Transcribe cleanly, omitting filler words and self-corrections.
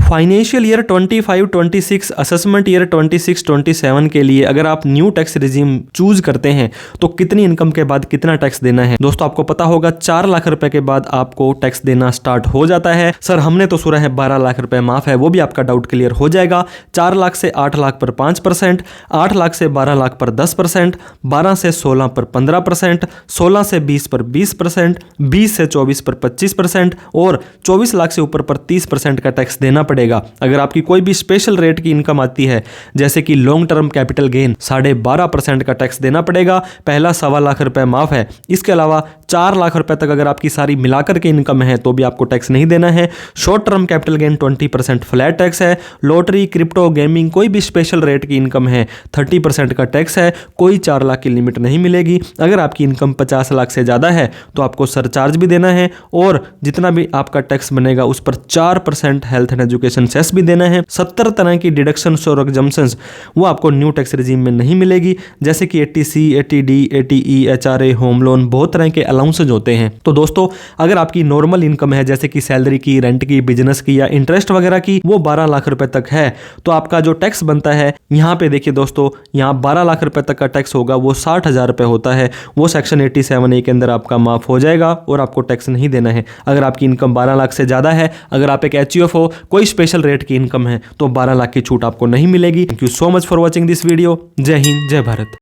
Financial year 25-26 assessment year 26-27 के लिए अगर आप न्यू टैक्स रिजीम चूज करते हैं तो कितनी इनकम के बाद कितना टैक्स देना है। दोस्तों आपको पता होगा 4 लाख रुपए के बाद आपको टैक्स देना स्टार्ट हो जाता है। सर हमने तो सुना है 12 लाख रुपए माफ है, वो भी आपका डाउट क्लियर हो जाएगा। 4 लाख से 8 लाख पर 5%, 8 लाख से 12 लाख पर 10%, 12 से 16 पर 15%, 16 से 20 पर 20%, 20 से 24 पर 25% और 24 लाख से ऊपर पर 30% का टैक्स देना पड़ेगा। अगर आपकी कोई भी स्पेशल रेट की इनकम आती है जैसे कि लॉन्ग टर्म कैपिटल गेन 12.5% का टैक्स देना पड़ेगा। पहला 1.25 लाख रुपए माफ है। इसके अलावा 4 लाख रुपए तक अगर आपकी सारी मिलाकर के इनकम है तो भी आपको टैक्स नहीं देना है। Short term capital gain 20% flat tax है। लॉटरी, क्रिप्टो, गेमिंग कोई भी स्पेशल रेट की इनकम है 30% का टैक्स है। कोई 4 लाख की लिमिट नहीं मिलेगी। अगर आपकी इनकम 50 लाख से ज़्यादा है तो आपको सरचार्ज भी देना है और जितना भी आपका टैक्स बनेगा उस पर 4% हेल्थ एंड एजुकेशन सेस भी देना है। 70 तरह की डिडक्शंस और एग्जम्पशंस वो आपको न्यू टैक्स रिजीम में नहीं मिलेगी, जैसे कि 80C, 80D, 80E, HRA, home loan, बहुत तरह के अलाउंसेज होते हैं। तो दोस्तों अगर आपकी नॉर्मल इनकम है जैसे कि सैलरी की, रेंट की, बिजनेस की या इंटरेस्ट वगैरह की, वो 12 लाख रुपए तक है तो आपका जो टैक्स बनता है यहाँ पे देखिए दोस्तों, यहाँ 12 लाख रुपए तक का टैक्स होगा वो 60,000 रुपए होता है। वो सेक्शन 87A के अंदर आपका माफ हो जाएगा और आपको टैक्स नहीं देना है। अगर आपकी इनकम 12 लाख से ज़्यादा है, अगर आप एक HUF हो, कोई स्पेशल रेट की इनकम है तो 12 लाख की छूट आपको नहीं मिलेगी। Thank you so much for watching this video. जय हिंद, जय भारत।